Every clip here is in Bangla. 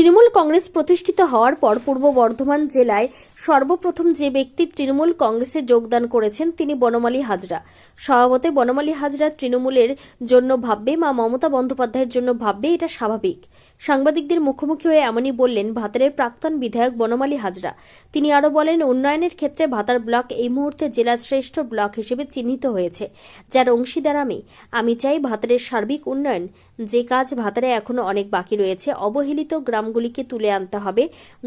তৃণমূল কংগ্রেস প্রতিষ্ঠিত হওয়ার পর পূর্ব বর্ধমান জেলায় সর্বপ্রথম যে ব্যক্তি তৃণমূল কংগ্রেসে যোগদান করেছেন তিনি বনমালী হাজরা। স্বভাবতই বনমালী হাজরা তৃণমূলের জন্য ভাববে, মা মমতা বন্দ্যোপাধ্যায়ের জন্য ভাববে, এটা স্বাভাবিক। সাংবাদিকদের মুখোমুখি হয়ে এমনই বললেন ভাতারের প্রাক্তন বিধায়ক বনমালী হাজরা। তিনি আরও বলেন, উন্নয়নের ক্ষেত্রে ভাতার ব্লক এই মুহূর্তে জেলার শ্রেষ্ঠ ব্লক হিসেবে চিহ্নিত হয়েছে, যার অংশীদার আমি চাই ভাতারের সার্বিক উন্নয়ন। যে কাজ ভাতারে এখনো অনেক বাকি রয়েছে, অবহেলিত গ্রামগুলিকে তুলে আনতে হবে।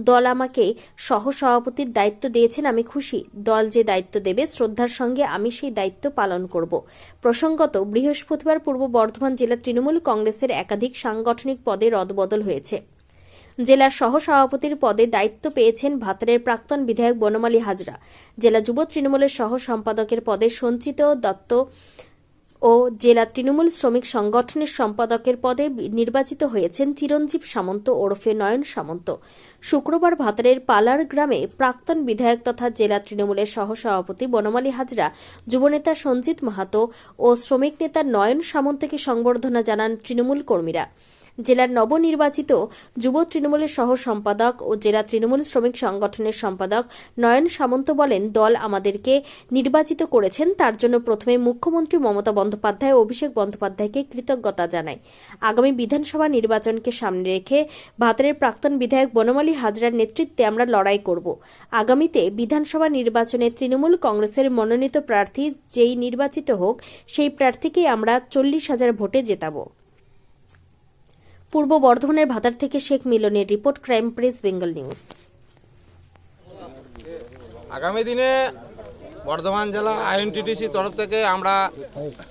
দল আমাকে সহ সভাপতির দায়িত্ব দিয়েছেন, আমি খুশি। দল যে দায়িত্ব দেবে শ্রদ্ধার সঙ্গে আমি সেই দায়িত্ব পালন করব। প্রসঙ্গত, বৃহস্পতিবার পূর্ব বর্ধমান জেলা তৃণমূল কংগ্রেসের একাধিক সাংগঠনিক পদে রদবদল হয়েছে। জেলার সহ সভাপতির পদে দায়িত্ব পেয়েছেন ভাতারের প্রাক্তন বিধায়ক বনমালী হাজরা। জেলা যুব তৃণমূলের সহ সম্পাদকের পদে সঞ্চিত দত্ত ও জেলা তৃণমূল শ্রমিক সংগঠনের সম্পাদকের পদে নির্বাচিত হয়েছেন চিরঞ্জীব সামন্ত ওরফে নয়ন সামন্ত। শুক্রবার ভাতারের পালার গ্রামে প্রাক্তন বিধায়ক তথা জেলা তৃণমূলের সহসভাপতি বনমালী হাজরা, যুবনেতা সঞ্জিত মাহাতো ও শ্রমিক নেতা নয়ন সামন্তকে সংবর্ধনা জানান তৃণমূল কর্মীরা। জেলার নবনির্বাচিত যুব তৃণমূলের সহ সম্পাদক ও জেলা তৃণমূল শ্রমিক সংগঠনের সম্পাদক নয়ন সামন্ত বলেন, দল আমাদেরকে নির্বাচিত করেছেন, তার জন্য প্রথমে মুখ্যমন্ত্রী মমতা বন্দ্যোপাধ্যায় ও অভিষেক বন্দ্যোপাধ্যায়কে কৃতজ্ঞতা জানাই। আগামী বিধানসভা নির্বাচনকে সামনে রেখে ভাতারের প্রাক্তন বিধায়ক বনমালী হাজরার নেতৃত্বে আমরা লড়াই করব। আগামীতে বিধানসভা নির্বাচনে তৃণমূল কংগ্রেসের মনোনীত প্রার্থী যেই নির্বাচিত হোক, সেই প্রার্থীকেই আমরা 40,000 ভোটে জেতাব। পূর্ব বর্ধমানের ভাতার থেকে শেখ মিলনের report, crime press Bengal news. আগামী দিনে বর্ধমান জেলা আইএনটিটিসি তরফ থেকে আমরা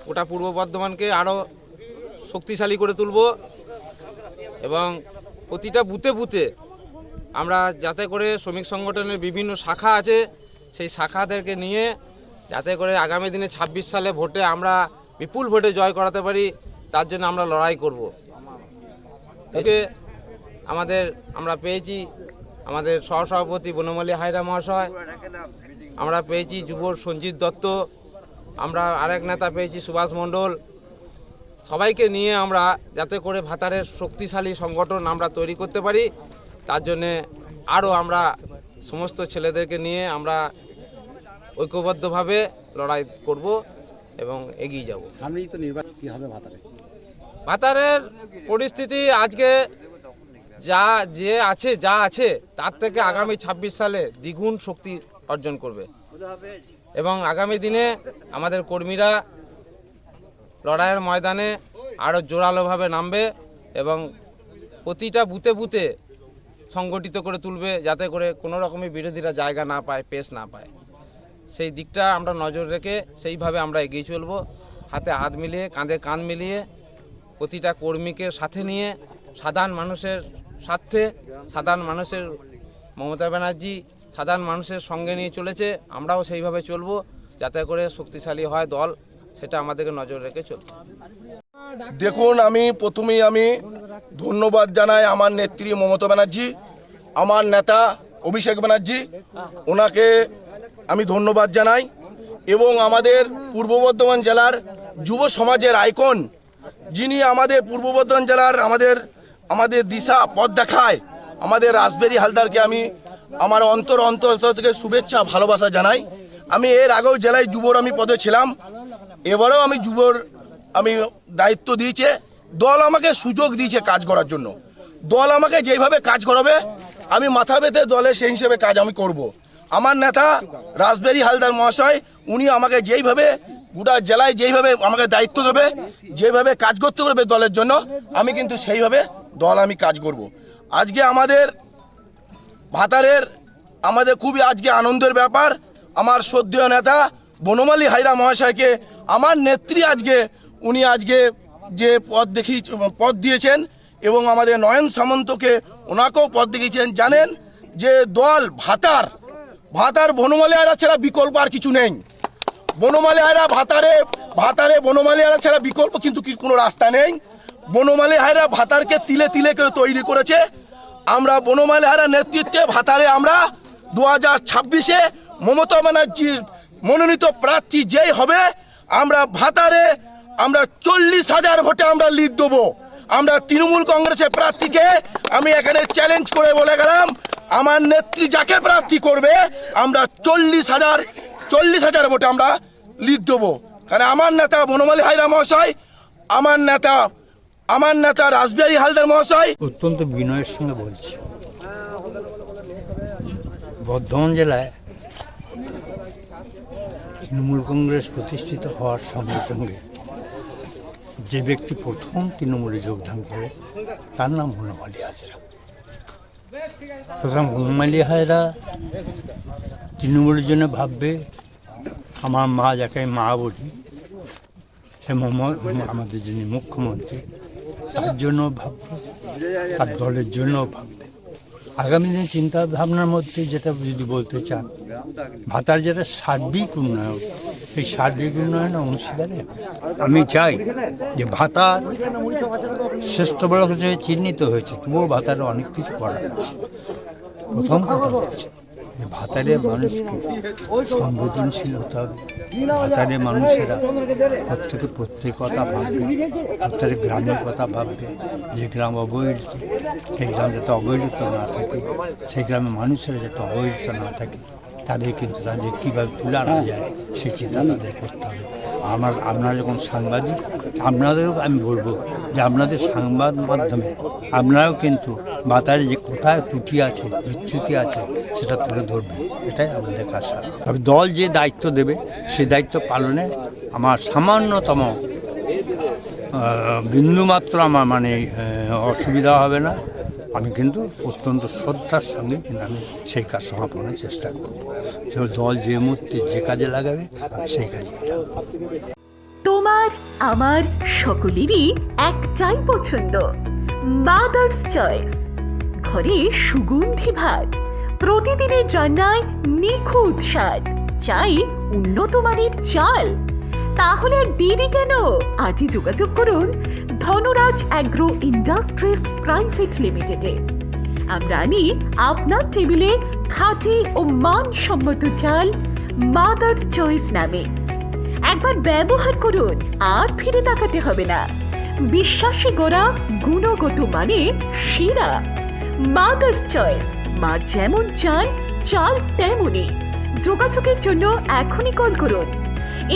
গোটা পূর্ব বর্ধমানকে আরও শক্তিশালী করে তুলব এবং প্রতিটা বুথে বুথে আমরা যাতে করে শ্রমিক সংগঠনের বিভিন্ন শাখা আছে, সেই শাখাদেরকে নিয়ে যাতে করে আগামী দিনে 26 সালে ভোটে আমরা বিপুল ভোটে জয় করাতে পারি, তার জন্য আমরা লড়াই করব। আমরা পেয়েছি আমাদের সহসভাপতি বনমালী হাজরা মহাশয়, আমরা পেয়েছি যুবর সঞ্জিত দত্ত, আমরা আরেক নেতা পেয়েছি সুভাষ মণ্ডল। সবাইকে নিয়ে আমরা যাতে করে ভাতারের শক্তিশালী সংগঠন আমরা তৈরি করতে পারি, তার জন্যে আরও আমরা সমস্ত ছেলেদেরকে নিয়ে আমরা ঐক্যবদ্ধভাবে লড়াই করব এবং এগিয়ে যাব। সামনেই তো নির্বাচন, কী হবে ভাতারের পরিস্থিতি আজকে যা আছে তার থেকে আগামী 26 সালে দ্বিগুণ শক্তি অর্জন করবে এবং আগামী দিনে আমাদের কর্মীরা লড়াইয়ের ময়দানে আরও জোরালোভাবে নামবে এবং প্রতিটা বুথে বুথে সংগঠিত করে তুলবে, যাতে করে কোনো রকমই বিরোধীরা জায়গা না পায়, পেশ না পায়। সেই দিকটা আমরা নজর রেখে সেইভাবে আমরা এগিয়ে চলব, হাতে হাত মিলিয়ে, কাঁধে কাঁধ মিলিয়ে, প্রতিটা কর্মীকে সাথে নিয়ে, সাধারণ মানুষের স্বার্থে, সাধারণ মানুষের মমতা ব্যানার্জি সাধারণ মানুষের সঙ্গে নিয়ে চলেছে, আমরাও সেইভাবে চলব যাতে করে শক্তিশালী হয় দল, সেটা আমাদেরকে নজর রেখে চলব। দেখুন, প্রথমেই আমি ধন্যবাদ জানাই আমার নেত্রী মমতা ব্যানার্জি, আমার নেতা অভিষেক ব্যানার্জি, ওনাকে আমি ধন্যবাদ জানাই এবং আমাদের পূর্ব বর্ধমান জেলার যুব সমাজের আইকন, যিনি আমাদের পূর্ব বর্ধমান জেলার আমাদের দিশা পথ দেখায়, আমাদের রাসবেরি হালদারকে আমি আমার অন্তর থেকে শুভেচ্ছা ভালোবাসা জানাই। আমি এর আগেও জেলায় যুবর পদে ছিলাম, এবারেও আমি যুবর দায়িত্ব দিয়েছে, দল আমাকে সুযোগ দিয়েছে কাজ করার জন্য। দল আমাকে যেইভাবে কাজ করাবে আমি মাথা পেতে দলে সেই হিসেবে কাজ আমি করব। আমার নেতা রাসবেরি হালদার মহাশয়, উনি আমাকে যেইভাবে গোটা জেলায় যেইভাবে আমাকে দায়িত্ব দেবে, যেভাবে কাজ করতে করবে দলের জন্য, আমি কিন্তু সেইভাবে আমি কাজ করব। আজকে আমাদের ভাতারের খুবই আজকে আনন্দের ব্যাপার, আমার শ্রদ্ধেয় নেতা বনমালী হাজরা মহাশয়কে আমার নেত্রী উনি যে পদ দিয়েছেন এবং আমাদের নয়ন সামন্তকে ওনাকেও পদ দেখিয়েছেন। জানেন যে দল ভাতার বনমালী হাজরা ছাড়া বিকল্প আর কিছু নেই। বনমালী হাজরা ভাতারে বনমালী হাজরা ছাড়া বিকল্প কিন্তু কোনো রাস্তা নেই। বনমালী হাজরা ভাতারকে তিলে তিলে করে তৈরি করেছে। আমরা বনমালী হাজরা নেতৃত্বে ভাতারে আমরা 2026-এ মমতা ব্যানার্জির মনোনীত প্রার্থী যেই হবে, আমরা ভাতারে 40,000 ভোটে আমরা লিড দেবো। আমরা তৃণমূল কংগ্রেসের প্রার্থীকে আমি এখানে চ্যালেঞ্জ করে বলে গেলাম, আমার নেত্রী যাকে প্রার্থী করবে আমরা 40,000 ভোটে আমরা লিড দেবো। কারণ আমার নেতা বনমালী হাজরা মহাশয়, আমার নেতা রাসবিহারী হালদার মহাশয়। অত্যন্ত বিনয়ের সঙ্গে বলছি, বর্ধমান জেলায় তৃণমূল কংগ্রেস প্রতিষ্ঠিত হওয়ার সঙ্গে সঙ্গে যে ব্যক্তি প্রথম তৃণমূলে যোগদান করে তার নাম বনমালী হাজরা। প্রথম বনমালী হাজরা তৃণমূলের জন্য ভাববে, আমার মা যাকে আমি মা বলি, সে আমাদের যিনি মুখ্যমন্ত্রী তার জন্য ভাববে, তার দলের জন্য ভাববে। আগামী দিন চিন্তা ভাবনার মধ্যে যেটা যদি বলতে চান, ভাতার যেটা সার্বিক উন্নয়ন, এই সার্বিক উন্নয়নে অংশীদারে আমি চাই যে ভাতার শ্রেষ্ঠ বড় হিসেবে চিহ্নিত হয়েছে, তবুও ভাতার অনেক কিছু করার আছে। প্রথম কথা হচ্ছে যে ভাতারে মানুষকে সংবেদনশীল হতে হবে। ভাতারে মানুষেরা প্রত্যেক কথা ভাববে, প্রত্যেক গ্রামের কথা ভাববে। যে গ্রাম অবহেলিত, সেই গ্রাম যাতে অবহেলিত না থাকে, সেই গ্রামের মানুষেরা যাতে অবহেলিত না থাকে, তাদের কিন্তু তাদের কীভাবে তুলে আনা যায় সেই চিন্তা তাদের করতে হবে। আপনারা যখন সাংবাদিক, আপনাদেরও আমি বলবো যে আপনাদের সংবাদ মাধ্যমে আপনারাও কিন্তু ভাতারে যে কোথায় ত্রুটি আছে, বিচ্যুতি আছে, সেটা তুলে ধরবে, এটাই আমাদের আশা। তবে দল যে দায়িত্ব দেবে সেই দায়িত্ব পালনে আমার সামান্যতম বিন্দুমাত্র আমার অসুবিধা হবে না। আমি কিন্তু অত্যন্ত শ্রদ্ধার সঙ্গে কিন্তু আমি সেই কাজ সমাপনের চেষ্টা করব। যে দল যে মুহূর্তে যে কাজে লাগাবে আমি সেই কাজে লাগাবো। তোমার আমার সকলেরই একটাই পছন্দ, মাদার্স চয়েস। ঘরে সুগন্ধি ভাত, প্রতিদিনের রান্নায় নিখুঁত স্বাদ, চাই উন্নত মানের চাল। তাহলে আর দেরি কেন? আজই যোগাযোগ করুন ধনরাজ অ্যাগ্রো ইন্ডাস্ট্রিজ প্রাইভেট লিমিটেডে। আমরা আনি আপনার টেবিলে খাঁটি ও মানসম্মত চাল মাদার্স চয়েস নামে। একবার ব্যবহার করুন, আর ফিরে তাকাতে হবে না। বিশ্বাসী গোড়া, গুণগত মানে সেরা। মাদার্স চয়েস, মা যেমন চান চাল তেমনই। যোগাযোগের জন্য এখনই কল করুন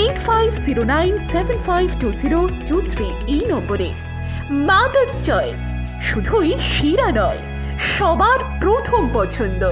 8509752023 এই নম্বরে। মাদার্স চয়েস শুধুই সেরা নয়, সবার প্রথম পছন্দ।